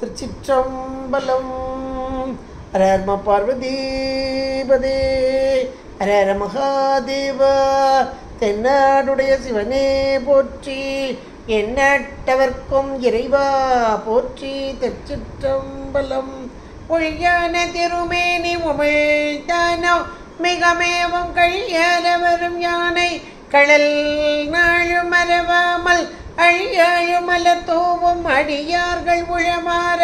திருச்சிற்றம்பலம். ஹர பார்வதீபதே ஹர மகாதேவா. தென்னாடுடைய சிவனே போற்றி, எந்நாட்டவர்க்கும் இறைவா போற்றி. திருச்சிற்றம்பலம். பொய்யான திருமேனி உமிழ்தானோ மிகமேவும் கழியாத வரும் யானை கடல் நாழும் மறவாமல் அழியாழுமல தூவும் அடியார்கள் உழமாற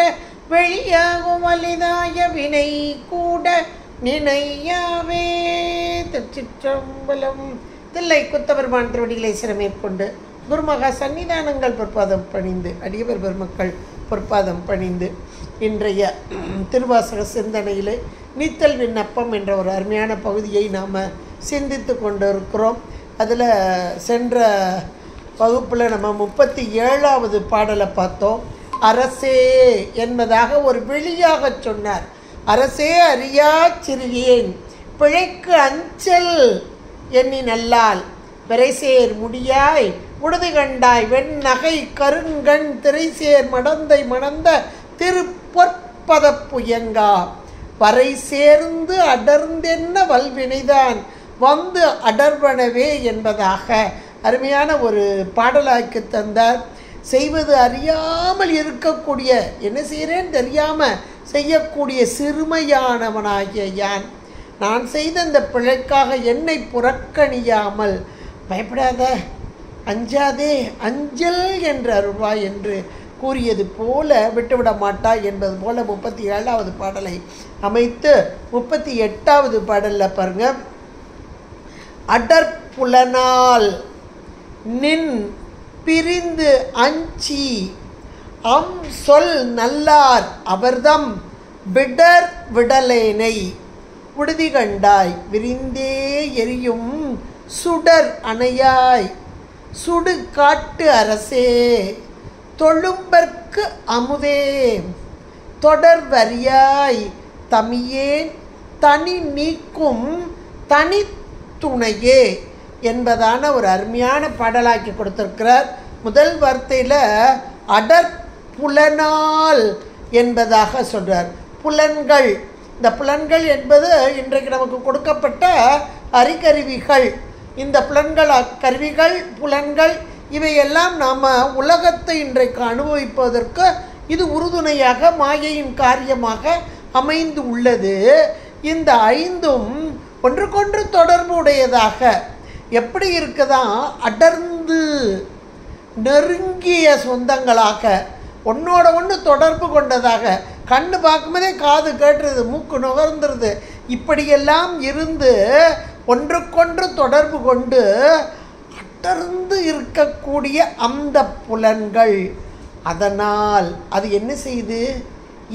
வெளியாகும் வலிதாய வினை கூட நினையாவே. திருச்சிற்றம்பலம். தில்லை குத்தபெருமான் திருவடிகளை சிரமேற்கொண்டு குருமகா சன்னிதானங்கள் பொற்பாதம் பணிந்து அடியவர் பெருமக்கள் பொற்பாதம் பணிந்து இன்றைய திருவாசக சிந்தனையிலே நீத்தல் விண்ணப்பம் என்ற ஒரு அருமையான பகுதியை நாம் சிந்தித்து கொண்டு இருக்கிறோம். அதில் சென்ற வகுப்பில் நம்ம 37வது பாடலை பார்த்தோம். அரசே என்பதாக ஒரு வெளியாக சொன்னார். அரசே அறியா சிறியேன் பிழைக்கு அஞ்சல் எண்ணி நல்லால் விரைசேர் முடியாய் உடுதி கண்டாய் வெண் நகை கருங்கண் திரைசேர் மடந்தை மணந்த திருப்பொற்பத புயங்கா வரை சேர்ந்து அடர்ந்தென்ன வல்வினைதான் வந்து அடர்வனவே என்பதாக அருமையான ஒரு பாடலாக்கி தந்தார். செய்வது அறியாமல் இருக்கக்கூடிய, என்ன செய்கிறேன்னு தெரியாமல் செய்யக்கூடிய சிறுமையானவனாகிய யான், நான் செய்த இந்த பிழைக்காக என்னை புறக்கணியாமல் பயப்படாத, அஞ்சாதே, அஞ்சல் என்று அருள்வாய் என்று கூறியது போல விட்டுவிட மாட்டாய் என்பது போல 37வது பாடலை அமைத்து 38வது பாடலில் பாருங்க. அடற்புலனால் நின் பிரிந்து அஞ்சி அம் சொல் நல்லார் அவர்தம் விடர் விடலேனை உடுதி கண்டாய் விரிந்தே எரியும் சுடர் அணையாய் சுடு காட்டு அரசே தொழும்பற்கு அமுதே தொடர் வரியாய் தமியேன் தனி நீக்கும் தனி துணையே என்பதான ஒரு அருமையான பாடலாக்கி கொடுத்திருக்கிறார். முதல் வார்த்தையில் அடற்புலனால் என்பதாக சொல்கிறார். புலன்கள், இந்த புலன்கள் என்பது இன்றைக்கு நமக்கு கொடுக்கப்பட்ட அறிகருவிகள். இந்த புலன்கள், கருவிகள், புலன்கள் இவையெல்லாம் நாம் உலகத்தை இன்றைக்கு அனுபவிப்பதற்கு இது உறுதுணையாக மாயையின் காரியமாக அமைந்து உள்ளது. இந்த ஐந்தும் ஒன்றுக்கொன்று தொடர்பு உடையதாக எப்படி இருக்குதா, அடர்ந்து நெருங்கிய சொந்தங்களாக ஒன்றோட ஒன்று தொடர்பு கொண்டதாக, கண்ணு பார்க்கும்போதே காது கேட்டுருது, மூக்கு நுகர்ந்துருது, இப்படியெல்லாம் இருந்து ஒன்றுக்கொன்று தொடர்பு கொண்டு அடர்ந்து இருக்கக்கூடிய அந்த புலன்கள், அதனால் அது என்ன செய்யுது,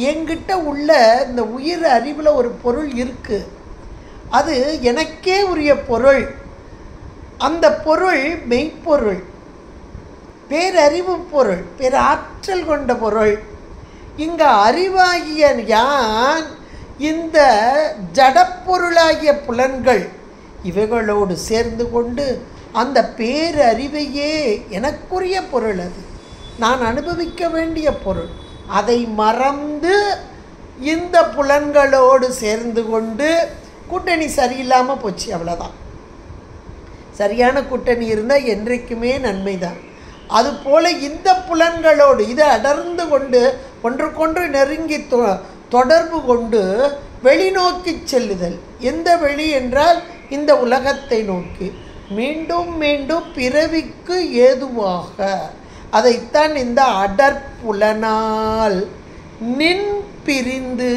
என்கிட்ட உள்ள இந்த உயிர் அறிவில் ஒரு பொருள் இருக்குது, அது எனக்கே உரிய பொருள், அந்த பொருள் மெய்ப்பொருள், பேரறிவு பொருள், பேராற்றல் கொண்ட பொருள். இங்கே அறிவாகிய யான் இந்த ஜடப்பொருளாகிய புலன்கள் இவைகளோடு சேர்ந்து கொண்டு அந்த பேரறிவையே எனக்குரிய பொருள், அது நான் அனுபவிக்க வேண்டிய பொருள், அதை மறந்து இந்த புலன்களோடு சேர்ந்து கொண்டு கூட்டணி சரியில்லாமல் போச்சு, அவ்வளோதான். சரியான கூட்டணி இருந்தால் என்றைக்குமே நன்மை தான். அதுபோல் இந்த புலன்களோடு இது அடர்ந்து கொண்டு ஒன்றுக்கொன்று நெருங்கி தொடர்பு கொண்டு வெளிநோக்கி செல்லுதல். எந்த வெளி என்றால் இந்த உலகத்தை நோக்கி, மீண்டும் மீண்டும் பிறவிக்கு ஏதுவாக, அதைத்தான் இந்த அடற்புலனால் நின் பிரிந்து,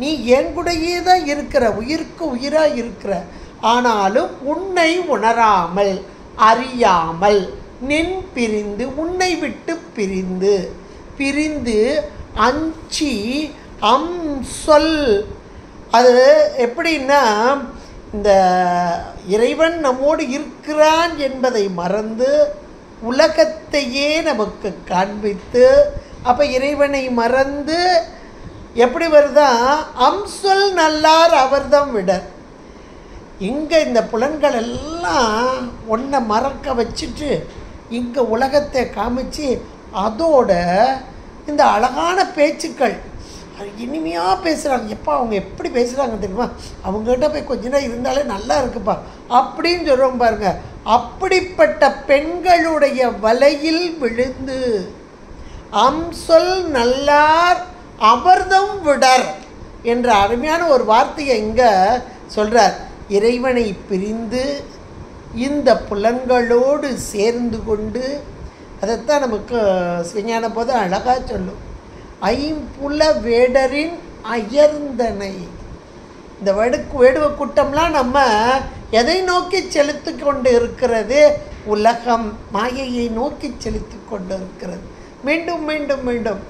நீ என் கூடயே தான் இருக்கிற, உயிருக்கு உயிராக இருக்கிற, ஆனாலும் உன்னை உணராமல் அறியாமல் நின் பிரிந்து, உன்னை விட்டு பிரிந்து பிரிந்து அஞ்சி அம் சொல், அது எப்படின்னா இந்த இறைவன் நம்மோடு இருக்கிறான் என்பதை மறந்து உலகத்தையே நமக்கு காண்பித்து, அப்போ இறைவனை மறந்து எப்படி வருதா, அம் சொல் நல்லார் அவர்தம் விடர். இங்கே இந்த புலன்கள் எல்லாம் ஒன்றை மறக்க வச்சுட்டு இங்கே உலகத்தை காமிச்சு அதோட இந்த அழகான பேச்சுக்கள், இனிமையாக பேசுகிறாங்க. எப்பா அவங்க எப்படி பேசுகிறாங்க தெரியுமா, அவங்ககிட்ட போய் கொஞ்ச நேரம் இருந்தாலே நல்லா இருக்குப்பா அப்படின்னு சொல்கிறோம் பாருங்க. அப்படிப்பட்ட பெண்களுடைய வலையில் விழுந்து அம்சொல் நல்லார் அவர்தம் விடர் என்ற அருமையான ஒரு வார்த்தையை இங்கே சொல்கிறார். இறைவனை பிரிந்து இந்த புலன்களோடு சேர்ந்து கொண்டு, அதைத்தான் நமக்கு சிவஞான போது அழகாக சொல்லும். ஐம்புல வேடரின் அயர்ந்தனை. இந்த வேடுவ கூட்டம்லாம் நம்ம எதை நோக்கி செலுத்தி கொண்டு இருக்கிறது? உலகம் மாயையை நோக்கி செலுத்தி கொண்டு இருக்கிறது. மீண்டும் மீண்டும் மீண்டும்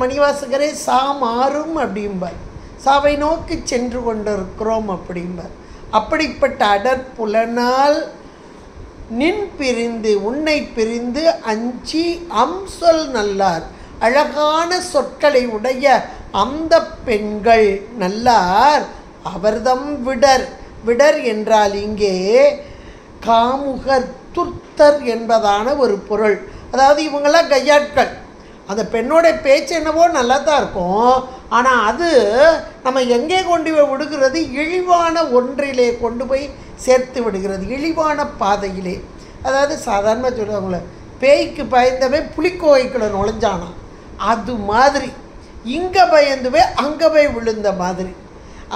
மணிவாசகரே சா மாறும் அப்படிம்பார். சாவை நோக்கி சென்று கொண்டு இருக்கிறோம் அப்படிம்பார். அப்படிப்பட்ட அடற்புலனால் நின் பிரிந்து உன்னை பிரிந்து அஞ்சி அம்சொல் நல்லார், அழகான சொற்களை உடைய அந்த பெண்கள் நல்லார் அவர்தம் விடர். விடர் என்றால் இங்கே காமுகர் துர்த்தர் என்பதான ஒரு பொருள். அதாவது இவங்களாம் கையாட்கள். அந்த பெண்ணோட பேச்சு என்னவோ நல்லா தான் இருக்கும், ஆனால் அது நம்ம எங்கே கொண்டு போய் விடுகிறது? இழிவான ஒன்றிலே கொண்டு போய் சேர்த்து விடுகிறது, இழிவான பாதையிலே. அதாவது சாதாரணமாக சொல்லுவாங்களே, பேய்க்கு பயந்தவன் புலிக்கோய்க்குள்ள நுழைஞ்சானா, அது மாதிரி இங்கே பயந்துவே அங்கே போய் விழுந்த மாதிரி.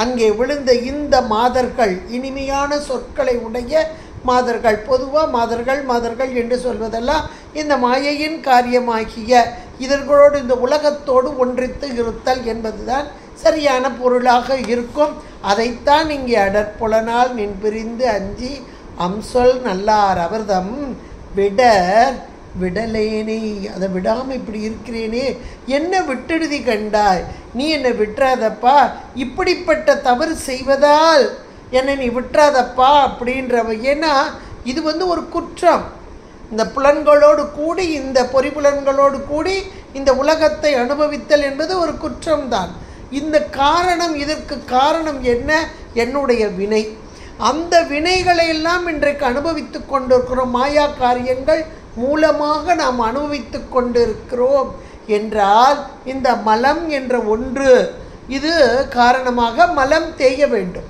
அங்கே விழுந்த இந்த மாதர்கள், இனிமையான சொற்களை உடைய மாதர்கள். பொதுவாக மாதர்கள் என்று சொல்வதெல்லாம் இந்த மாயையின் காரியமாகிய இதர்களோடு இந்த உலகத்தோடு ஒன்றித்து இருத்தல் என்பதுதான் சரியான பொருளாக இருக்கும். அதைத்தான் இங்கே அடற்புலனால் நின் பிரிந்து அஞ்சி அம்சொல் நல்லார் அவர்தம் விடர் விடலேனே. அதை விடாமல் இப்படி இருக்கிறேனே, என்ன விட்டுடுதி கண்டாய், நீ என்னை விட்டுறாதப்பா, இப்படிப்பட்ட தவறு செய்வதால் என்னை நீ விட்டுறாதப்பா அப்படின்றவ. ஏன்னா இது ஒரு குற்றம். இந்த புலன்களோடு கூடி, இந்த பொறிப்புலன்களோடு கூடி இந்த உலகத்தை அனுபவித்தல் என்பது ஒரு குற்றம்தான். இந்த காரணம், இதற்கு காரணம் என்ன? என்னுடைய வினை. அந்த வினைகளை எல்லாம் இன்றைக்கு அனுபவித்து கொண்டிருக்கிறோம். மாயா காரியங்கள் மூலமாக நாம் அனுபவித்து கொண்டிருக்கிறோம் என்றால் இந்த மலம் என்ற ஒன்று, இது காரணமாக மலம் தேய வேண்டும்.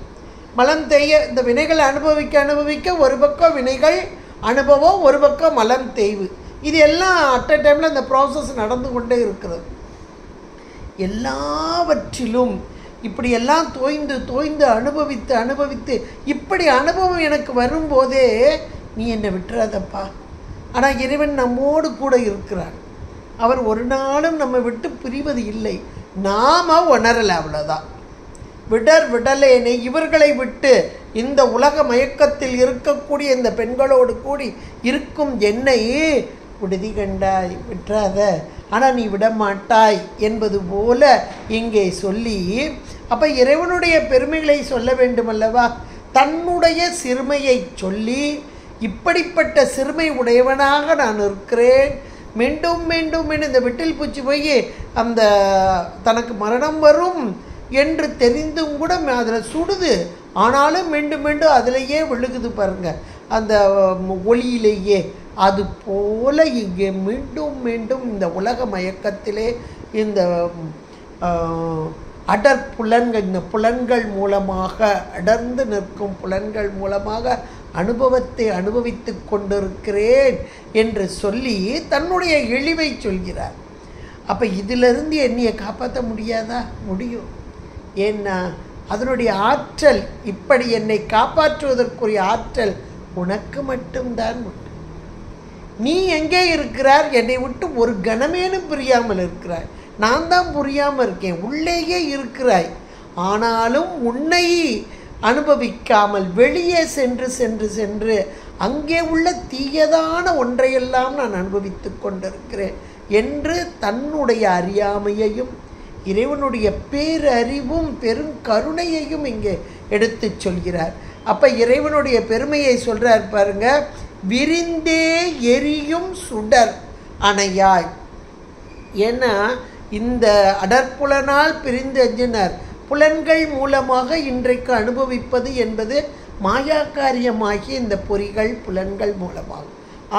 மலம் தேய, இந்த வினைகளை அனுபவிக்க ஒரு பக்கம் வினைகள் அனுபவம், ஒரு பக்கம் மலம் தேய்வு. இது எல்லாம் அட் அ டைமில் இந்த ப்ராசஸ் நடந்து கொண்டே இருக்கிறது. எல்லாவற்றிலும் இப்படியெல்லாம் தோய்ந்து அனுபவித்து இப்படி அனுபவம் எனக்கு வரும்போதே நீ என்னை விட்டுறாதப்பா. ஆனால் இறைவன் நம்மோடு கூட இருக்கிறார். அவர் ஒரு நாளும் நம்ம விட்டு பிரிவது இல்லை. நாம் உணரலை, அவ்வளோதான். விடலேனே, இவர்களை விட்டு இந்த உலக மயக்கத்தில் இருக்கக்கூடிய இந்த பெண்களோடு கூடி இருக்கும் என்னை விடுதி கண்டாய், விட்டுறாத, ஆனால் நீ விடமாட்டாய் என்பது போல இங்கே சொல்லி, அப்போ இறைவனுடைய பெருமைகளை சொல்ல வேண்டுமல்லவா? தன்னுடைய சிறுமையை சொல்லி, இப்படிப்பட்ட சிறுமை உடையவனாக நான் இருக்கிறேன், மீண்டும் மீண்டும் இந்த விட்டில் பூச்சி போய் அந்த தனக்கு மரணம் வரும் என்று தெரிந்தும் கூட அதில் சுடுது, ஆனாலும் மீண்டும் மீண்டும் அதிலேயே விழுகுது பாருங்க, அந்த ஒளியிலேயே. அது போல இங்கே மீண்டும் மீண்டும் இந்த உலக மயக்கத்திலே இந்த அடற்புலன்கள், இந்த புலன்கள் மூலமாக, அடர்ந்து நிற்கும் புலன்கள் மூலமாக அனுபவத்தை அனுபவித்து கொண்டிருக்கிறேன் என்று சொல்லி தன்னுடைய இழிவை சொல்கிறார். அப்போ இதிலிருந்து என்னையை காப்பாற்ற முடியாதா? முடியும். ஏன்னா அதனுடைய ஆற்றல், இப்படி என்னை காப்பாற்றுவதற்குரிய ஆற்றல் உனக்கு மட்டும்தான் உண்டு. நீ எங்கே இருக்கிறார்? என்னை விட்டு ஒரு கணமேனும் புரியாமல் இருக்கிறாய். நான் தான் புரியாமல் இருக்கேன், உள்ளேயே இருக்கிறாய். ஆனாலும் உன்னை அனுபவிக்காமல் வெளியே சென்று அங்கே உள்ள தீயதான ஒன்றையெல்லாம் நான் அனுபவித்து கொண்டிருக்கிறேன் என்று தன்னுடைய அறியாமையையும் இறைவனுடைய பேரறிவும் பெருங்கருணையையும் இங்கே எடுத்து சொல்கிறார். அப்போ இறைவனுடைய பெருமையை சொல்கிறார் பாருங்க. விரிந்தே எரியும் சுடர் அணையாய். ஏன்னா இந்த அடற்புலனால் பிரிந்து அஞ்சினார். புலன்கள் மூலமாக இன்றைக்கு அனுபவிப்பது என்பது மாயாக்காரியமாகிய இந்த பொறிகள் புலன்கள் மூலமாக.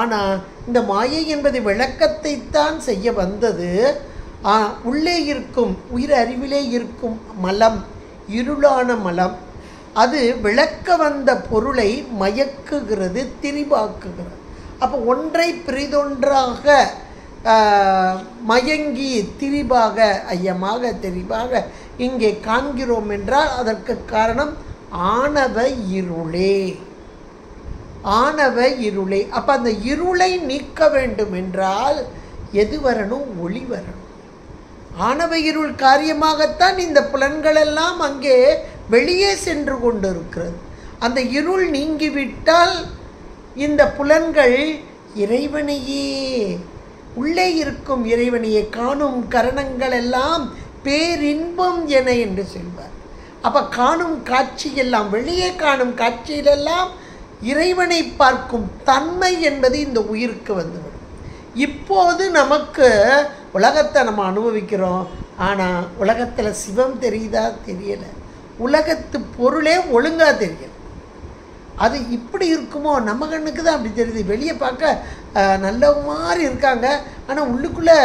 ஆனால் இந்த மாயை என்பது விளக்கத்தைத்தான் செய்ய வந்தது. உள்ளே இருக்கும் உயிர் அறிவிலே இருக்கும் மலம், இருளான மலம், அது விளக்க வந்த பொருளை மயக்குகிறது, திரிபாக்குகிறது. அப்போ ஒன்றை பிரிதொன்றாக மயங்கி திரிபாக ஐயமாக திரிபாக இங்கே காண்கிறோம் என்றால் அதற்கு காரணம் ஆணவ இருளே, ஆணவ இருளே. அப்போ அந்த இருளை நீக்க வேண்டும் என்றால் எது வரணும்? ஒளி வரணும். ஆணவ இருள் காரியமாகத்தான் இந்த புலன்களெல்லாம் அங்கே வெளியே சென்று கொண்டு இருக்கிறது. அந்த இருள் நீங்கிவிட்டால் இந்த புலன்கள் இறைவனையே, உள்ளே இருக்கும் இறைவனையே காணும் கரணங்கள் எல்லாம் பேரின்பம் என என்று சொல்வார். அப்போ காணும் காட்சியெல்லாம், வெளியே காணும் காட்சியிலெல்லாம் இறைவனை பார்க்கும் தன்மை என்பது இந்த உயிருக்கு வந்துவிடும். இப்போது நமக்கு உலகத்தை நம்ம அனுபவிக்கிறோம், ஆனால் உலகத்தில் சிவம் தெரியுதா? தெரியலை. உலகத்து பொருளே ஒழுங்காக தெரியல. அது இப்படி இருக்குமோ? நம்ம கண்ணுக்கு தான் அப்படி தெரியுது. வெளியே பார்க்க நல்ல மாதிரி இருக்காங்க, ஆனால் உள்ளுக்குள்ளே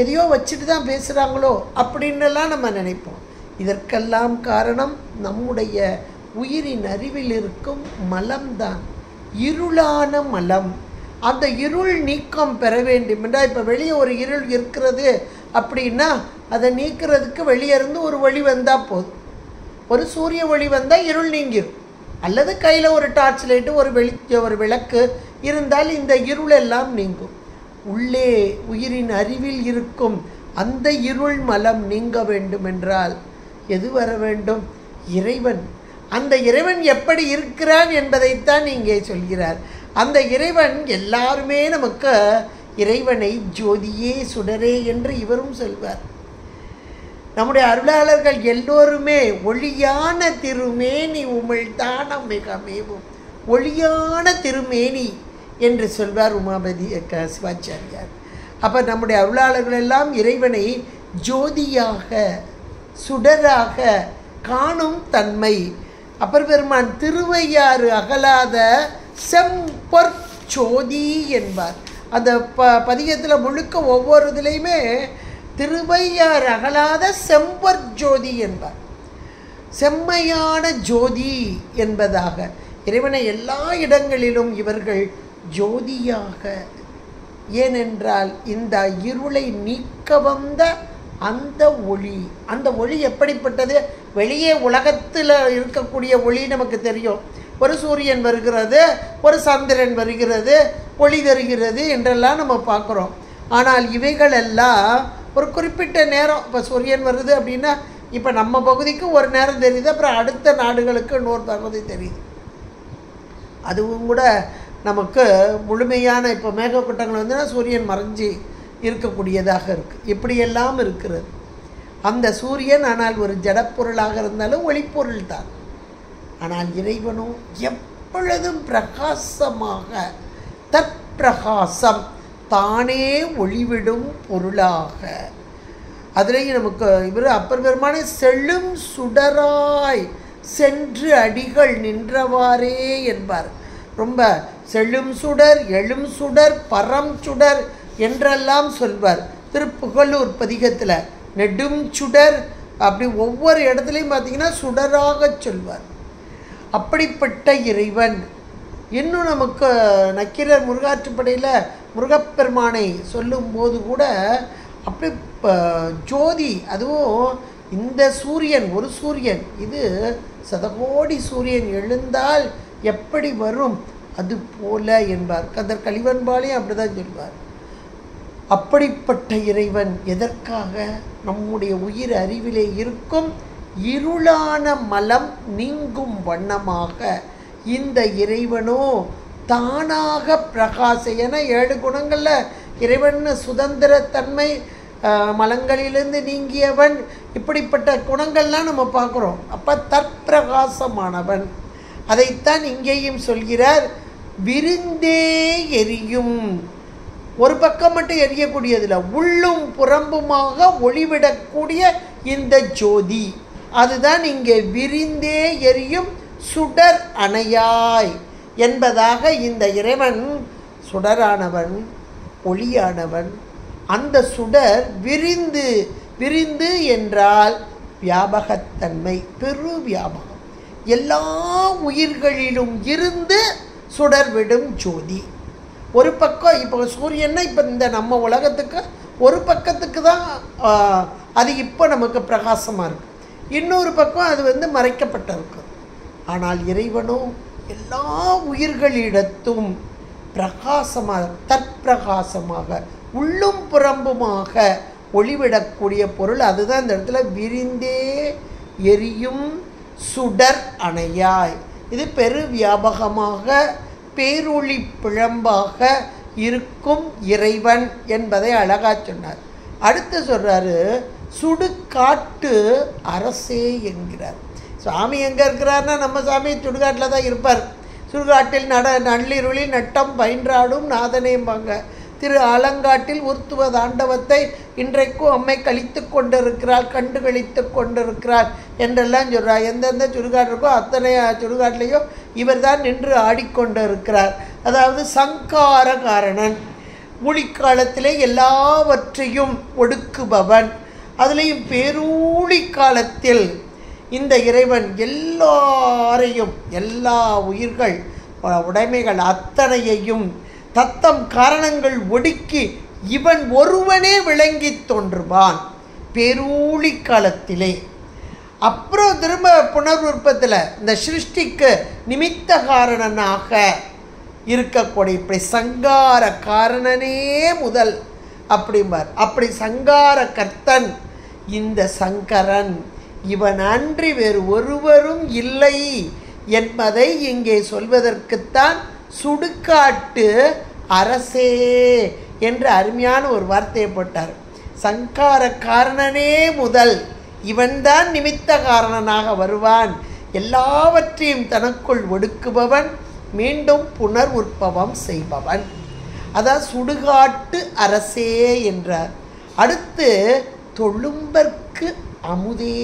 எதையோ வச்சுட்டு தான் பேசுகிறாங்களோ அப்படின்னெல்லாம் நம்ம நினைப்போம். இதற்கெல்லாம் காரணம் நம்முடைய உயிரின் அறிவில் இருக்கும் மலம்தான், இருளான மலம். அந்த இருள் நீக்கம் பெற வேண்டும் என்றால், இப்போ வெளியே ஒரு இருள் இருக்கிறது அப்படின்னா அதை நீக்கிறதுக்கு வெளியே இருந்து ஒரு ஒளி வந்தால் போதும். ஒரு சூரிய ஒளி வந்தால் இருள் நீங்கிடும். அல்லது கையில் ஒரு டார்ச் லைட்டு, ஒரு விளக்கு இருந்தால் இந்த இருள் எல்லாம் நீங்கும். உள்ளே உயிரின் அறிவில் இருக்கும் அந்த இருள் மலம் நீங்க வேண்டும் என்றால் எது வர வேண்டும்? இறைவன். அந்த இறைவன் எப்படி இருக்கிறான் என்பதைத்தான் இங்கே சொல்கிறார். அந்த இறைவன் எல்லாருமே நமக்கு இறைவனை ஜோதியே சுடரே என்று இவரும் சொல்வார். நம்முடைய அருளாளர்கள் எல்லோருமே ஒளியான திருமேனி உமிழ்தான் மிகமேவும், ஒளியான திருமேனி என்று சொல்வார் உமாபதி சிவாச்சாரியார். அப்போ நம்முடைய அருளாளர்கள் எல்லாம் இறைவனை ஜோதியாக சுடராக காணும் தன்மை. அப்பர் பெருமான் திருவையாறு அகலாத செம்பொற்சோதி என்பார். அந்த பதிகத்தில் முழுக்க ஒவ்வொரு இதுலேயுமே திருவையாறு அகலாத செம்பொற்ஜோதி என்பார். செம்மையான ஜோதி என்பதாக இறைவனை எல்லா இடங்களிலும் இவர்கள் ஜோதியாக. ஏனென்றால் இந்த இருளை நீக்க வந்த அந்த ஒளி, அந்த ஒளி எப்படிப்பட்டது? வெளியே உலகத்தில் இருக்கக்கூடிய ஒளி நமக்கு தெரியும். ஒரு சூரியன் வருகிறது, ஒரு சந்திரன் வருகிறது, ஒளி தருகிறது என்றெல்லாம் நம்ம பார்க்குறோம். ஆனால் இவைகளெல்லாம் ஒரு குறிப்பிட்ட நேரம், இப்போ சூரியன் வருது அப்படின்னா இப்போ நம்ம பகுதிக்கு ஒரு நேரம் தெரியுது, அப்புறம் அடுத்த நாடுகளுக்கு இன்னொரு பகுதி தெரியுது. அதுவும் கூட நமக்கு முழுமையான, இப்போ மேகக்கூட்டங்கள் வந்துன்னா சூரியன் மறைஞ்சி இருக்கக்கூடியதாக இருக்குது. இப்படியெல்லாம் இருக்கிறது அந்த சூரியன். ஆனால் ஒரு ஜடப்பொருளாக இருந்தாலும் ஒளிப்பொருள் தான். ஆனால் இறைவனோ எப்பொழுதும் பிரகாசமாக, தற்பிரகாசம், தானே ஒளிவிடும் பொருளாக. அதுலேயும் நமக்கு இவர் அப்பர் பெருமானே செல்லும் சுடராய் சென்று அடிகள் நின்றவாறே என்பார். ரொம்ப செல்லும் சுடர், எழும் சுடர், பரம் சுடர் என்றெல்லாம் சொல்வார். திருப்புகழூர் பதிகத்தில் நெடும் சுடர், அப்படி ஒவ்வொரு இடத்துலையும் பார்த்திங்கன்னா சுடராக சொல்வார். அப்படிப்பட்ட இறைவன். இன்னும் நமக்கு நக்கீரர் முருகாற்றுப்படையில் முருகப்பெருமானை சொல்லும்போது கூட அப்படி ஜோதி, அதுவும் இந்த சூரியன், ஒரு சூரியன், இது சதகோடி சூரியன் எழுந்தால் எப்படி வரும் அது போல என்பார். கந்தர் கலிவன்பாலையும் அப்படி தான் சொல்வார். அப்படிப்பட்ட இறைவன் எதற்காக? நம்முடைய உயிர் அறிவிலே இருக்கும் இருளான மலம் நீங்கும் வண்ணமாக இந்த இறைவனோ தானாக பிரகாச. என 7 குணங்களில் இறைவன் சுதந்திரத்தன்மை, மலங்களிலிருந்து நீங்கியவன், இப்படிப்பட்ட குணங்கள்லாம் நம்ம பார்க்குறோம். அப்போ தற்பிரகாசமானவன். அதைத்தான் இங்கேயும் சொல்கிறார். விரிந்தே எரியும், ஒரு பக்கம் மட்டும் எரியக்கூடியதில்லை, உள்ளும் புறம்புமாக ஒளிவிடக்கூடிய இந்த ஜோதி, அதுதான் இங்கே விரிந்தே எரியும் சுடர் அணையாய் என்பதாக இந்த இறைவன் சுடரானவன், ஒளியானவன், அந்த சுடர் விரிந்து, விரிந்து என்றால் வியாபகத்தன்மை, பெரு வியாபகம், எல்லா உயிர்களிலும் இருந்து சுடர் விடும் ஜோதி. ஒரு பக்கம் இப்போ சூரியன்னா இப்போ இந்த நம்ம உலகத்துக்கு ஒரு பக்கத்துக்கு தான் அது இப்போ நமக்கு பிரகாசமாக இருக்குது, இன்னொரு பக்கம் அது மறைக்கப்பட்டிருக்கு. ஆனால் இறைவனோ எல்லா உயிர்களிடத்தும் பிரகாசமாக, தற்பிரகாசமாக, உள்ளும் புறம்புமாக ஒளிவிடக்கூடிய பொருள். அதுதான் இந்த இடத்துல விரிந்தே எரியும் சுடர் அணையாய். இது பெரு வியாபகமாக பேரொளி பிழம்பாக இருக்கும் இறைவன் என்பதை அழகா சொன்னார். அடுத்து சொல்றாரு, சுடுகாட்டு அரசே என்கிறார். சாமி எங்கே இருக்கிறார்னா நம்ம சாமி சுடுகாட்டில் தான் இருப்பார். சுடுகாட்டில் நள்ளிருளில் நட்டம் பயின்றாடும் நாதனேம்பாங்க. திரு ஆலங்காட்டில் உருத்துவ தாண்டவத்தை இன்றைக்கும் அம்மை கழித்து கொண்டிருக்கிறாள், கண்டு கழித்து கொண்டிருக்கிறாள் என்றெல்லாம் சொல்கிறார். எந்தெந்த சுடுகாடு இருக்கோ அத்தனை சுடுகாட்டிலையும் இவர் தான் நின்று ஆடிக்கொண்டு இருக்கிறார். அதாவது சங்கார காரணன், ஊழிக்காலத்திலே எல்லாவற்றையும் ஒடுக்குபவன். அதுலேயும் பேரூழி காலத்தில் இந்த இறைவன் எல்லாரையும், எல்லா உயிர்கள் உடைமைகள் அத்தனையையும் தத்தம் காரணங்கள் ஒடுக்கி இவன் ஒருவனே விளங்கி தோன்றுவான் பேரூழி காலத்திலே. அப்புறம் திரும்ப புனர்வுற்பத்தில் இந்த சிருஷ்டிக்கு நிமித்த காரணனாக இருக்கக்கூடிய இப்படி சங்கார காரணனே முதல் அப்படிம்பார். அப்படி சங்கார கர்த்தன் இந்த சங்கரன், இவன் அன்றி வேறு ஒருவரும் இல்லை என்பதை இங்கே சொல்வதற்குத்தான் சுடுகாட்டு அரசே என்று அருமையான ஒரு வார்த்தையை போட்டார். சங்கார காரணனே முதல், இவன்தான் நிமித்த காரணனாக வருவான், எல்லாவற்றையும் தனக்குள் ஒடுக்குபவன், மீண்டும் புனர் உற்பவம் செய்பவன். அதான் சுடுகாட்டு அரசே என்றார். அடுத்து தொழும்பற்கு அமுதே.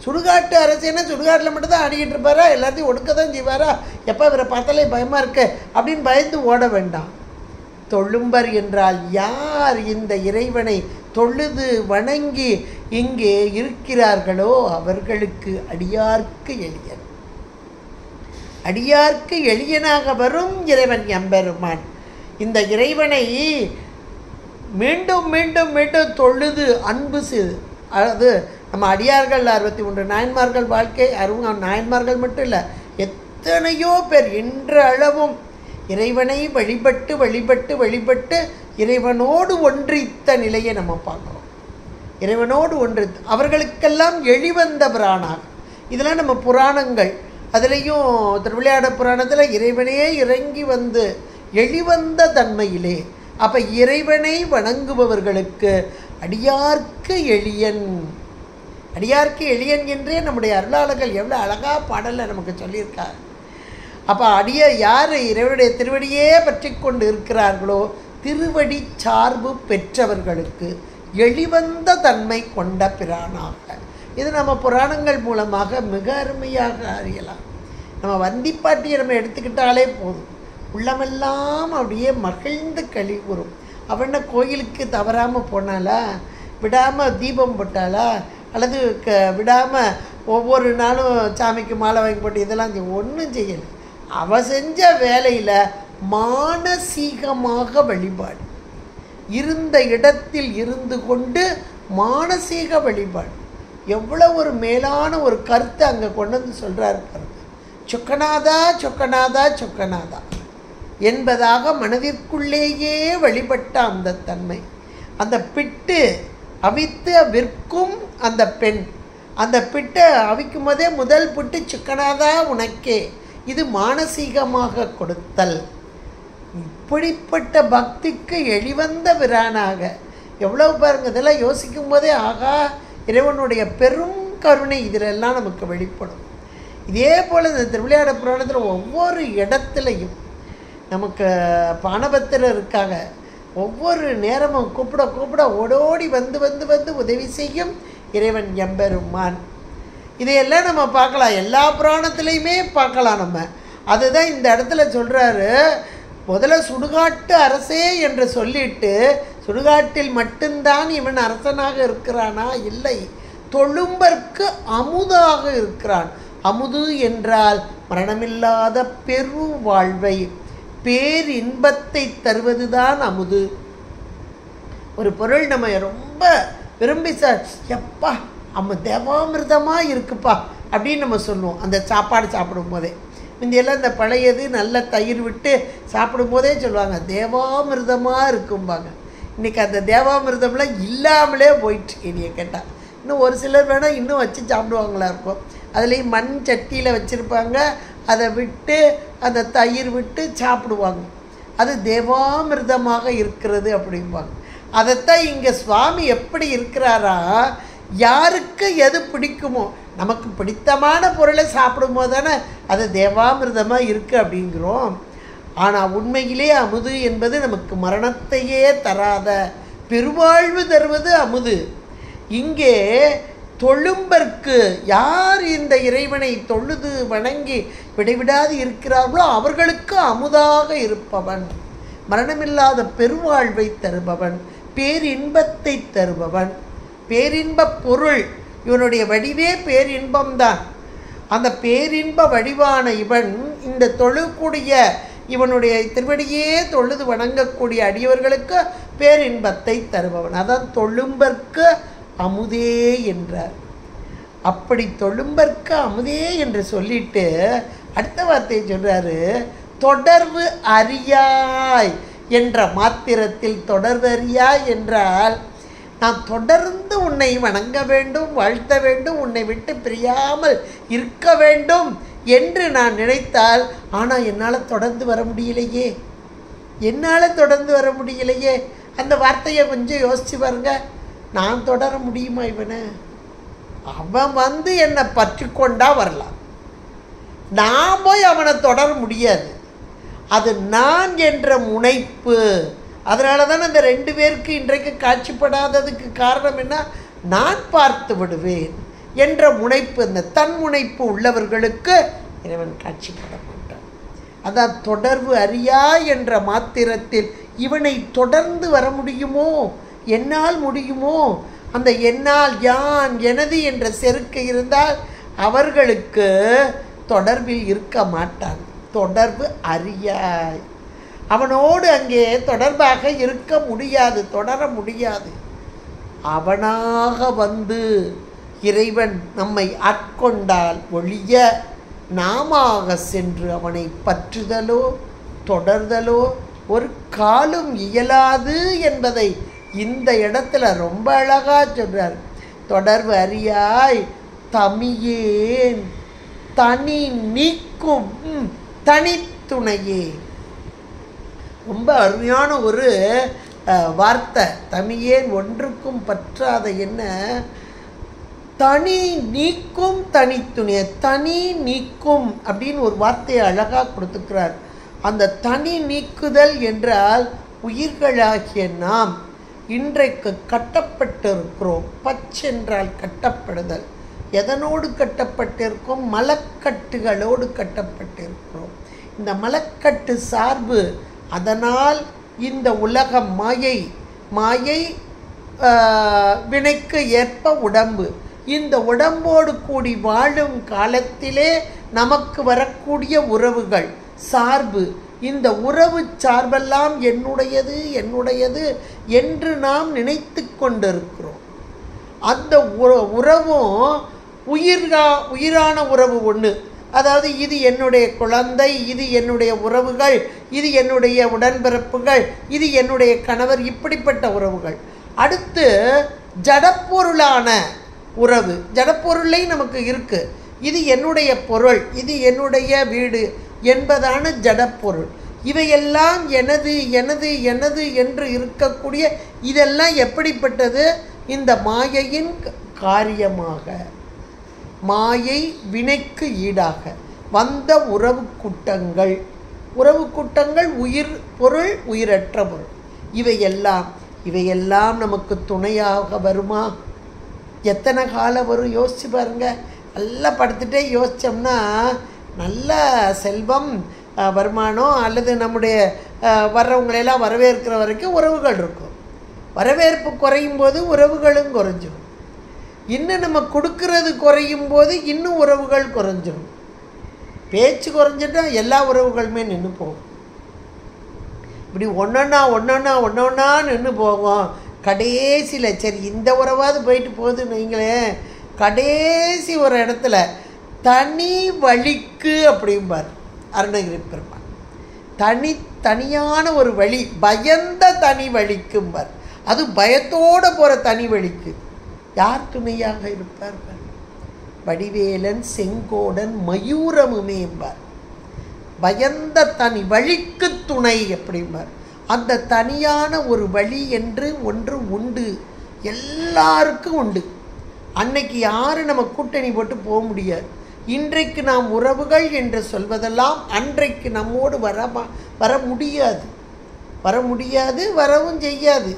சுடுகாட்டு அரசேன்னா சுடுகாட்டில் மட்டும்தான் ஆடிக்கிட்டு இருப்பாரா, எல்லாத்தையும் ஒடுக்க தான் செய்வாரா, எப்போ இவரை பார்த்தாலே பயமாக இருக்கு அப்படின்னு பயந்து ஓட வேண்டாம். தொழும்பர் என்றால் யார் இந்த இறைவனை தொழுது வணங்கி இங்கே இருக்கிறார்களோ அவர்களுக்கு அடியார்க்கு எளியன். அடியார்க்கு எளியனாக வரும் இறைவன் எம்பெருமான். இந்த இறைவனை மீண்டும் மீண்டும் மீண்டும் தொழுது அன்பு செய்து, அது நம்ம அடியார்கள் 63 நாயன்மார்கள் வாழ்க்கை, நாயன்மார்கள் மட்டும் இல்லை, எத்தனையோ பேர் இன்றளவும் இறைவனை வழிபட்டு வழிபட்டு வழிபட்டு இறைவனோடு ஒன்றித்த நிலையை நம்ம பார்க்குறோம். இறைவனோடு ஒன்றித்து அவர்களுக்கெல்லாம் எளிவந்த பிரானாக. இதெல்லாம் நம்ம புராணங்கள், அதுலேயும் திருவிளையாட புராணத்தில் இறைவனே இறங்கி வந்து எளிவந்த தன்மையிலே. அப்போ இறைவனை வணங்குபவர்களுக்கு அடியார்க்கு எளியன், அடியார்க்கு எளியன் என்றே நம்முடைய அருளாளர்கள் எவ்வளோ அழகாக பாடலில் நமக்கு சொல்லியிருக்கார். அப்போ யார் இறைவனுடைய திருவடியே பற்றி கொண்டு இருக்கிறார்களோ திருவடி சார்பு பெற்றவர்களுக்கு எளிவந்த தன்மை கொண்ட பிரானாக. இது நம்ம புராணங்கள் மூலமாக மிக அருமையாக அறியலாம். நம்ம வந்திப்பாட்டியை நம்ம எடுத்துக்கிட்டாலே போதும், உள்ளமெல்லாம் அப்படியே மகிழ்ந்து கழிவுறும். அவன கோயிலுக்கு தவறாமல் போனாலா, விடாமல் தீபம் போட்டாலா, அல்லது விடாமல் ஒவ்வொரு நாளும் சாமிக்கு மாலை வாங்கி போட்டு இதெல்லாம் ஒன்றும் செய்யலை. அவ செஞ்ச வேலையில் மானசீகமாக வழிபாடு, இருந்த இடத்தில் இருந்து கொண்டு மானசீக வழிபாடு. எவ்வளோ ஒரு மேலான ஒரு கருத்தை அங்கே கொண்டு வந்து சொல்கிறாரு பாருங்க. சொக்கநாதா சொக்கநாதா சொக்கநாதா என்பதாக மனதிற்குள்ளேயே வழிபட்ட அந்த தன்மை. அந்த பிட்டு அவித்து விற்கும் அந்த பெண், அந்த பிட்டை அவிக்கும் போதே முதல் பிட்டு சிக்கனாதா உனக்கே, இது மானசீகமாக கொடுத்தல். இப்படிப்பட்ட பக்திக்கு எளிவந்த பிரானாக எவ்வளவு பாருங்க. இதெல்லாம் யோசிக்கும் போதே ஆகா, இறைவனுடைய பெரும் கருணை இதிலெல்லாம் நமக்கு வெளிப்படும். இதே போல் இந்த திருவிளையாட புராணத்தில் ஒவ்வொரு இடத்துலையும் நமக்கு பானபத்திரர் இருக்காங்க. ஒவ்வொரு நேரமும் கூப்பிட கூப்பிட ஓடோடி வந்து வந்து வந்து உதவி செய்யும் இறைவன் எம்பெருமான். இதையெல்லாம் நம்ம பார்க்கலாம், எல்லா புராணத்துலேயுமே பார்க்கலாம் நம்ம. அதுதான் இந்த இடத்துல சொல்கிறாரு, முதல்ல சுடுகாட்டு அரசே என்று சொல்லிட்டு சுடுகாட்டில் மட்டும்தான் இவன் அரசனாக இருக்கிறானா? இல்லை, தொழும்பற்கு அமுதாக இருக்கிறான். அமுது என்றால் மரணமில்லாத பெரு வாழ்வை, பேரின்பத்தை தருவதுதான் அமுது. ஒரு பொருள் நம்ம ரொம்ப விரும்பி எப்பா தேவாமிர்தமாக இருக்குப்பா அப்படின்னு நம்ம சொல்லுவோம் அந்த சாப்பாடு சாப்பிடும் போதே. முந்தையெல்லாம் இந்த பழையது நல்ல தயிர் விட்டு சாப்பிடும் போதே சொல்லுவாங்க தேவாமிர்தமாக இருக்கும்பாங்க. இன்றைக்கி அந்த தேவாமிர்தம்லாம் இல்லாமலே போயிட்டு என்னைய கேட்டால். இன்னும் ஒரு சிலர் வேணால் இன்னும் வச்சு சாப்பிடுவாங்களா இருக்கும். அதுலேயும் மண் சட்டியில் வச்சுருப்பாங்க, அதை விட்டு அந்த தயிர் விட்டு சாப்பிடுவாங்க. அது தேவாமிர்தமாக இருக்கிறது அப்படிம்பாங்க. அதைத்தான் இங்கே சுவாமி எப்படி இருக்கிறாரா, யாருக்கு எது பிடிக்குமோ, நமக்கு பிடித்தமான பொருளை சாப்பிடும்போது தானே அது தேவாமிர்தமாக இருக்குது அப்படிங்கிறோம். ஆனால் உண்மையிலே அமுது என்பது நமக்கு மரணத்தையே தராத பெருவாழ்வு தருவது அமுது. இங்கே தொழும்பற்கு யார் இந்த இறைவனை தொழுது வணங்கி விடைவிடாது இருக்கிறார்களோ அவர்களுக்கு அமுதாக இருப்பவன், மரணமில்லாத பெருவாழ்வை தருபவன், பேரின்பத்தை தருபவன். பேரின்ப பொருள் இவனுடைய வடிவே பேரின்பம்தான். அந்த பேரின்ப வடிவான இவன் இந்த தொழுக்கூடிய இவனுடைய திருவடியே தொழுது வணங்கக்கூடிய அடியவர்களுக்கு பேரின்பத்தை தருபவன். அதான் தொழும்பற்கு அமுதே என்றார். அப்படி தொழும்பற்கு அமுதே என்று சொல்லிட்டு அடுத்த வார்த்தையை சொல்றாரு, தொடர்பு அறியாய் என்ற மாத்திரத்தில். தொடர்பு அறியாய் என்றால் நான் தொடர்ந்து உன்னை வணங்க வேண்டும், வாழ்த்த வேண்டும், உன்னை விட்டு பிரியாமல் இருக்க வேண்டும் என்று நான் நினைத்தால், ஆனால் என்னால் தொடர்ந்து வர முடியலையே, என்னால் தொடர்ந்து வர முடியலையே. அந்த வார்த்தையை கொஞ்சம் யோசிச்சு பாருங்க. நான் தொடர முடியுமா இவனை? அவன் என்னை பற்றி கொண்டா வரலாம், நான் போய் அவனை தொடர முடியாது. அது நான் என்ற முனைப்பு. அதனால தான் அந்த 2 பேருக்கு இன்றைக்கு காட்சிப்படாததுக்கு காரணம் என்ன? நான் பார்த்து விடுவேன் என்ற முனைப்பு. அந்த தன் முனைப்பு உள்ளவர்களுக்கு இறைவன் காட்சிப்பட மாட்டான். அதான் தொடர்பு அறியா என்ற மாத்திரத்தில் இவனை தொடர்ந்து வர முடியுமோ, என்னால் முடியுமோ? அந்த என்னால், யான், எனது என்ற செருக்கு இருந்தால் அவர்களுக்கு தொடர்பில் இருக்க மாட்டான். தொடர்பு அறியாய், அவனோடு அங்கே தொடர்பாக இருக்க முடியாது, தொடர முடியாது. அவனாக வந்து இறைவன் நம்மை ஆட்கொண்டால் ஒழிய நாமாக சென்று அவனை பற்றுதலோ தொடர்தலோ ஒரு காலும் இயலாது என்பதை இந்த இடத்துல ரொம்ப அழகா சொல்றார். தொடர்பு அறியாய் தமியேன் தனி நீக்கும் தனித்துணையே. ரொம்ப அருமையான ஒரு வார்த்தை. தமியேன் ஒன்றுக்கும் பற்றாத என்ன, தனி நீக்கும் தனித்துணைய. தனி நீக்கும் அப்படின்னு ஒரு வார்த்தையை அழகாக கொடுத்துக்கிறார். அந்த தனி நீக்குதல் என்றால் உயிர்களாகிய நாம் இன்றைக்கு கட்டப்பட்டிருக்கிறோம். பச்சென்றால் கட்டப்படுதல். எதனோடு கட்டப்பட்டிருக்கோம்? மலக்கட்டுகளோடு கட்டப்பட்டிருக்கிறோம். இந்த மலக்கட்டு சார்பு. அதனால் இந்த உலகம் மாயை வினைக்கு ஏற்ப உடம்பு. இந்த உடம்போடு கூடி வாழும் காலத்திலே நமக்கு வரக்கூடிய உறவுகள் சார்பு. இந்த உறவு சார்பெல்லாம் என்னுடையது என்னுடையது என்று நாம் நினைத்து கொண்டிருக்கிறோம். அந்த உறவும் உயிரான உறவு ஒன்று. அதாவது இது என்னுடைய குழந்தை, இது என்னுடைய உறவுகள், இது என்னுடைய உடன்பிறப்புகள், இது என்னுடைய கணவர், இப்படிப்பட்ட உறவுகள். அடுத்து ஜடப்பொருளான உறவு. ஜடப்பொருளை நமக்கு இருக்குது. இது என்னுடைய பொருள், இது என்னுடைய வீடு என்பதான ஜடப்பொருள். இவையெல்லாம் எனது எனது எனது என்று இருக்கக்கூடிய இதெல்லாம் எப்படிப்பட்டது? இந்த மாயையின் காரியமாக, மாயை வினைக்கு ஈடாக வந்த உறவு கூட்டங்கள். உறவு கூட்டங்கள் உயிர் பொருள், உயிரற்ற பொருள். இவையெல்லாம் நமக்கு துணையாக வருமா? எத்தனை காலம் வரும் யோசிச்சு பாருங்க. நல்லா படுத்துகிட்டே யோசித்தோம்னா நல்ல செல்வம், வருமானம் அல்லது நம்முடைய வர்றவங்களெல்லாம் வரவேற்கிற வரைக்கும் உறவுகள் இருக்கும். வரவேற்பு குறையும் போது உறவுகளும் குறைஞ்சிடும். இன்னும் நம்ம கொடுக்கறது குறையும் போது இன்னும் உறவுகள் குறைஞ்சிடும். பேச்சு குறைஞ்சிட்டா எல்லா உறவுகளுமே நின்று போகும். இப்படி ஒன்றொன்னா நின்று போகும். கடைசியில் சரி இந்த உறவாவது போயிட்டு போகுதுன்னு வைங்களேன், கடைசி ஒரு இடத்துல தனி வழிக்கு அப்படிம்பார் அருணகிரி பெருமான். தனியான ஒரு வழி, பயந்த தனி வழிக்கும்பார். அது பயத்தோடு போகிற தனி வழிக்கு யார் துணையாக இருப்பார்? வடிவேலன் செங்கோடன் மயூரமுமே என்பார். பயந்த தனி வழிக்கு துணை அப்படிம்பார். அந்த தனியான ஒரு வழி என்று ஒன்று உண்டு, எல்லாருக்கும் உண்டு. அன்னைக்கு யாரும் நம்ம கூட்டணி போட்டு போக முடியாது. இன்றைக்கு நாம் உறவுகள் என்று சொல்வதெல்லாம் அன்றைக்கு நம்மோடு வர முடியாது, வரவும் செய்யாது.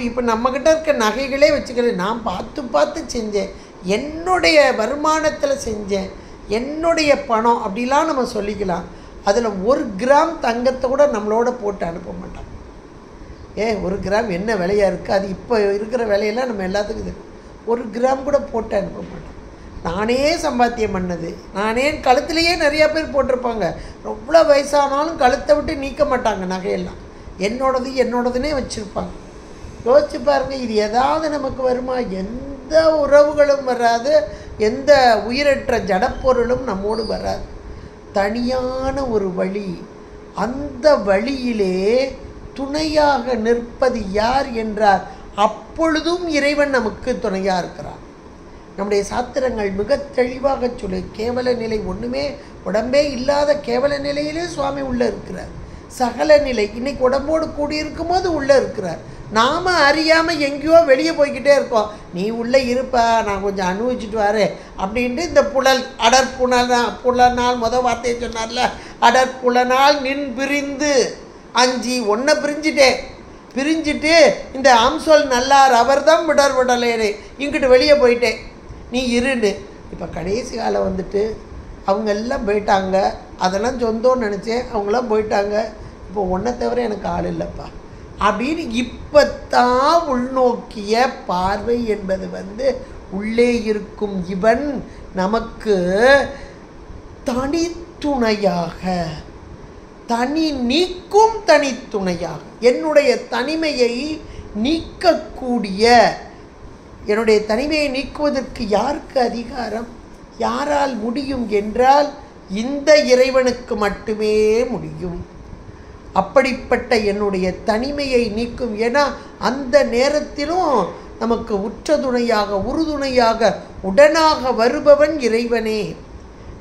இப்போ நம்மக்கிட்ட இருக்க நகைகளே வச்சுக்கிறேன், நான் பார்த்து செஞ்சேன், என்னுடைய வருமானத்தில் செஞ்சேன், என்னுடைய பணம் அப்படிலாம் நம்ம சொல்லிக்கலாம். அதில் 1 கிராம் தங்கத்தை கூட நம்மளோட போட்டு அனுப்ப மாட்டோம். 1 கிராம் என்ன விலையாக இருக்குது, அது இப்போ இருக்கிற விலையெல்லாம் நம்ம எல்லாத்துக்கும் தெரியும். 1 கிராம் கூட போட்டு அனுப்ப மாட்டோம். நானே சம்பாத்தியம் பண்ணது, நானே கழுத்துலேயே நிறையா பேர் போட்டிருப்பாங்க. ரொம்ப வயசானாலும் கழுத்தை விட்டு நீக்க மாட்டாங்க நகையெல்லாம். என்னோடதுன்னே வச்சுருப்பாங்க. யோசிச்சு பாருங்கள், இது ஏதாவது நமக்கு வருமா? எந்த உறவுகளும் வராது, எந்த உயிரற்ற ஜடப்பொருளும் நம்மோடு வராது. தனியான ஒரு வழி, அந்த வழியிலே துணையாக நிற்பது யார் என்றார். அப்பொழுதும் இறைவன் நமக்கு துணையாக இருக்கிறார். நம்முடைய சாத்திரங்கள் மிக தெளிவாக சொல்லு. கேவல நிலை ஒன்றுமே உடம்பே இல்லாத கேவல நிலையிலே சுவாமி உள்ளே இருக்கிறார். சகல நிலை இன்னைக்கு உடம்போடு கூடியிருக்கும் போது உள்ளே இருக்கிறார். நாம் அறியாமல் எங்கேயோ வெளியே போய்கிட்டே இருக்கோம். நீ உள்ளே இருப்பா, நான் கொஞ்சம் அனுபவிச்சுட்டு வரேன் அப்படின்ட்டு இந்த புலனால் முதல் வார்த்தையை சொன்னார்ல, அடற்புலனால் நின் பிரிந்து அஞ்சி ஒன்றை பிரிஞ்சுட்டு இந்த அம்சொல் நல்லார் அவர்தான் விடலேனே இங்கிட்டு வெளியே போயிட்டேன், நீ இருண்டு. இப்போ கடைசி காலம் வந்துட்டு அவங்க எல்லாம் போயிட்டாங்க. அதெல்லாம் சொந்தம்னு நினச்சேன், அவங்களாம் போயிட்டாங்க. இப்போ ஒன்றை தவிர எனக்கு ஆள் இல்லைப்பா அப்படின்னு இப்போத்தான் உள்நோக்கிய பார்வை என்பது உள்ளே இருக்கும் இவன் நமக்கு தனித்துணையாக, தனி நீக்கும் தனித்துணையாக, என்னுடைய தனிமையை நீக்கக்கூடிய, என்னுடைய தனிமையை நீக்குவதற்கு யாருக்கு அதிகாரம், யாரால் முடியும் என்றால் இந்த இறைவனுக்கு மட்டுமே முடியும். அப்படிப்பட்ட என்னுடைய தனிமையை நீக்கும். ஏன்னா அந்த நேரத்திலும் நமக்கு உற்ற துணையாக, உறுதுணையாக, உடனாக வருபவன் இறைவனே.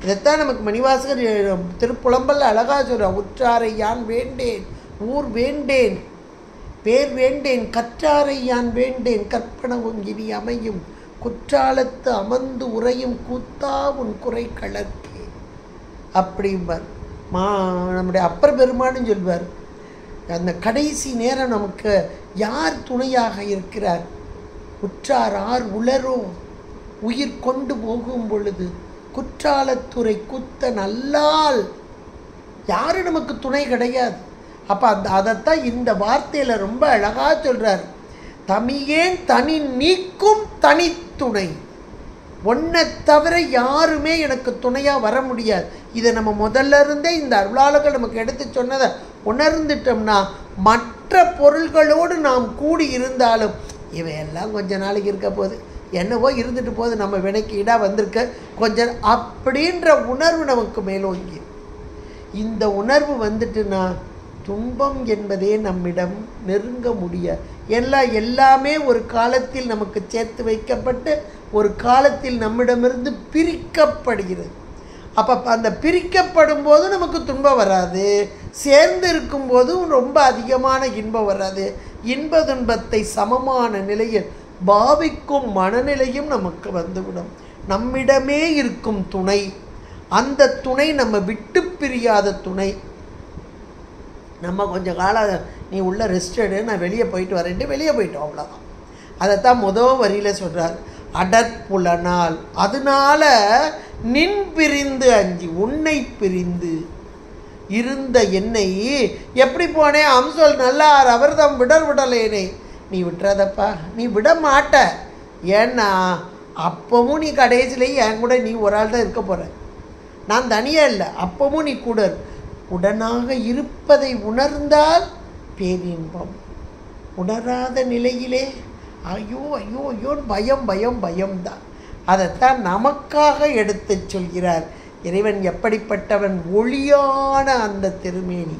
இதைத்தான் நமக்கு மணிவாசகர் திருப்புலம்பல் அழகா சொல்ற. உற்றாரை யான் வேண்டேன், ஊர் வேண்டேன், பேர் வேண்டேன், கற்றாரை யான் வேண்டேன், கற்பனவும் இனி அமையும், குற்றாலத்து அமர்ந்து உரையும் கூத்தா உன் குறை கலர்க்கே அப்படிம்பார். நம்முடைய அப்பர் பெருமான்னு சொல்வார். அந்த கடைசி நேரம் நமக்கு யார் துணையாக இருக்கிறார்? உற்றார் ஆர் உளரோ உயிர் கொண்டு போகும் பொழுது குற்றாலத்துறை குத்த நல்லால் யாரு நமக்கு துணை கிடையாது. அப்போ அதைத்தான் இந்த வார்த்தையில் ரொம்ப அழகாக சொல்கிறார். தமியேன் தனி நீக்கும் தனித்துணை, ஒன்றை தவிர யாருமே எனக்கு துணையாக வர முடியாது. இதை நம்ம முதல்ல இருந்தே இந்த அருளாளர்கள் நமக்கு எடுத்து சொன்னதை உணர்ந்துட்டோம்னா மற்ற பொருள்களோடு நாம் கூடி இருந்தாலும் இவையெல்லாம் கொஞ்ச நாளைக்கு இருக்க போகுது, என்னவோ இருந்துட்டு போகுது, நம்ம வினைக்கு ஈடாக வந்திருக்க கொஞ்சம் அப்படின்ற உணர்வு நமக்கு மேலோங்கி. இந்த உணர்வு வந்துட்டுனா துன்பம் என்பதே நம்மிடம் நெருங்க முடியாது. எல்லாமே ஒரு காலத்தில் நமக்கு சேர்த்து வைக்கப்பட்டு ஒரு காலத்தில் நம்மிடமிருந்து பிரிக்கப்படுகிறது. அப்போ அந்த பிரிக்கப்படும் போது நமக்கு துன்பம் வராது, சேர்ந்து இருக்கும்போதும் ரொம்ப அதிகமான இன்பம் வராது. இன்ப துன்பத்தை சமமான நிலையில் பாவிக்கும் மனநிலையும் நமக்கு வந்துவிடும். நம்மிடமே இருக்கும் துணை, அந்த துணை நம்ம விட்டு பிரியாத துணை. நம்ம கொஞ்சம் காலம் நீ உள்ள ரெஸ்ட் எடு, நான் வெளியே போயிட்டு வரேன்ட்டு வெளியே போயிட்டோம், அவ்வளோதான். அதைத்தான் முதல் வரியில் சொல்கிறார். அடற்புலனால் அதனால நின் பிரிந்து அஞ்சி, உன்னை பிரிந்து இருந்த என்னை எப்படி போனேன்? அம்சொல் நல்லார் அவர்தம் விடலேனே, நீ விட்டுறதப்பா, நீ விட மாட்ட. ஏன்னா அப்பவும் நீ கடைசியிலேயே என் கூட நீ ஒரு ஆள் தான் இருக்க போகிற, நான் தனியாக இல்லை, அப்பவும் நீ கூட உடனாக இருப்பதை உணர்ந்தால் பேரின்பம். உணராத நிலையிலே ஐயோ ஐயோ ஐயோன்னு பயம் பயம் பயம்தான். அதைத்தான் நமக்காக எடுத்து சொல்கிறார். இறைவன் எப்படிப்பட்டவன்? ஒளியான அந்த திருமேனி,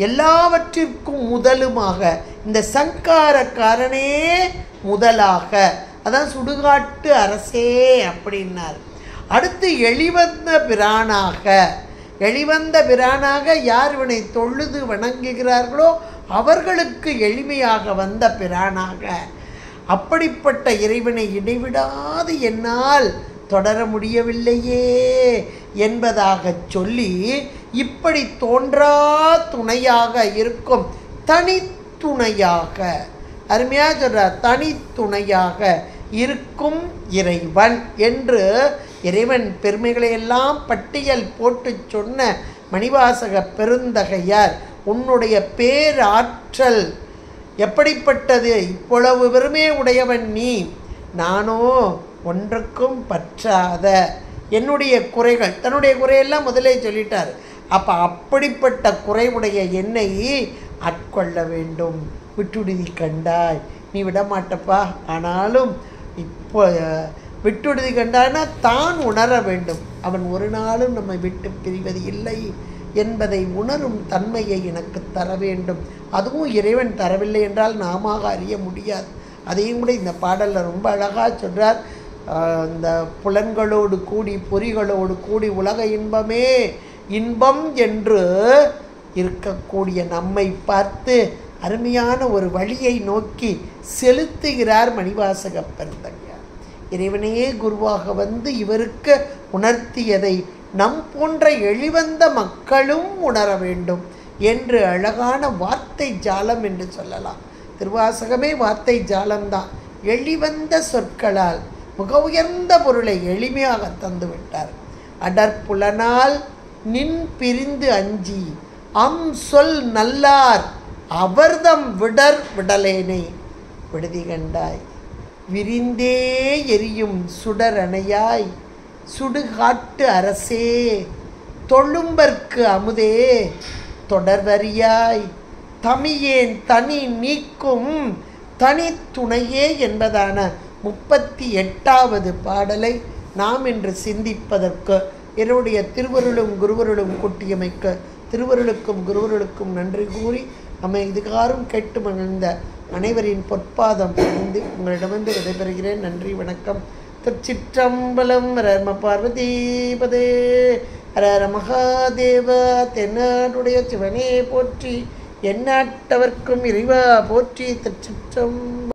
எல்லாவற்றிற்கும் முதலுமாக இந்த சங்காரக்காரனே முதலாக, அதான் சுடுகாட்டு அரசே அப்படின்னார். அடுத்து எளிவந்த பிரானாக, எளிவந்த பிரானாக யார் இவனை தொழுது வணங்குகிறார்களோ அவர்களுக்கு எளிமையாக வந்த பிரானாக, அப்படிப்பட்ட இறைவனை இடைவிடாது என்னால் தொடர முடியவில்லையே என்பதாக சொல்லி, இப்படி தோன்றா துணையாக இருக்கும் தனித்துணையாக, அருமையாக சொல்றார், தனித்துணையாக இருக்கும் இறைவன் என்று இறைவன் பெருமைகளையெல்லாம் பட்டியல் போட்டு சொன்ன மணிவாசக பெருந்தகையார், உன்னுடைய பேராற்றல் எப்படிப்பட்டது, இவ்வளவு பெருமை உடையவன் நீ, நானோ ஒன்றுக்கும் பற்றாத, என்னுடைய குறைகள், தன்னுடைய குறையெல்லாம் முதலே சொல்லிட்டார். அப்போ அப்படிப்பட்ட குறைவுடைய என்னை ஆட்கொள்ள வேண்டும், விட்டுடுதி கண்டாய், நீ விடமாட்டப்பா. ஆனாலும் இப்போ விட்டுடுதி கண்டாய்னா தான் உணர வேண்டும், அவன் ஒரு நாளும் நம்மை விட்டு பிரிவது இல்லை என்பதை உணரும் தன்மையை எனக்கு தர வேண்டும். அதுவும் இறைவன் தரவில்லை என்றால் நாம அறிய முடியாது. அதையும் கூட இந்த பாடலில் ரொம்ப அழகாக சொல்கிறார். இந்த புலன்களோடு கூடி பொறிகளோடு கூடி உலக இன்பமே இன்பம் என்று இருக்கக்கூடிய நம்மை பார்த்து அருமையான ஒரு வழியை நோக்கி செலுத்துகிறார் மணிவாசக பெருந்தகையார். இறைவனையே குருவாக வந்து இவருக்கு உணர்த்தியதை நம் போன்ற எளிவந்த மக்களும் உணர வேண்டும் என்று அழகான வார்த்தை ஜாலம் என்று சொல்லலாம். திருவாசகமே வார்த்தை ஜாலம்தான். எளிவந்த சொற்களால் மிக உயர்ந்த பொருளை எளிமையாக தந்து விட்டார். அடற்புலனால் நின் பிரிந்து அஞ்சி அம் சொல் நல்லார் அவர்தம் விடர் விடலேனை விடுதி கண்டாய், விரிந்தே எரியும் சுடர் அணையாய் சுடுகாட்டு அரசே தொழும்பர்க்கு அமுதே தொடர்வரியாய் தமியேன் தனி நீக்கும் தனித்துணையே என்பதான 38வது பாடலை நாம் இன்று சிந்திப்பதற்கு என்னுடைய திருவருளும் குருவருளும் கூட்டியமைக்க திருவருளுக்கும் குருவருளுக்கும் நன்றி கூறி நம்மை இதுகாரும் கேட்டு மகிழ்ந்த அனைவரின் பொற்பாதம் பணிந்து உங்களிடமிருந்து விடைபெறுகிறேன். நன்றி, வணக்கம். திருச்சிற்றம்பலம். ஹர பார்வதிபதே, ஹர மகாதேவ. தென்னாடுடைய சிவனே போற்றி, எந்நாட்டவர்க்கும் இறைவா போற்றி. திருச்சிற்றம்பலம்.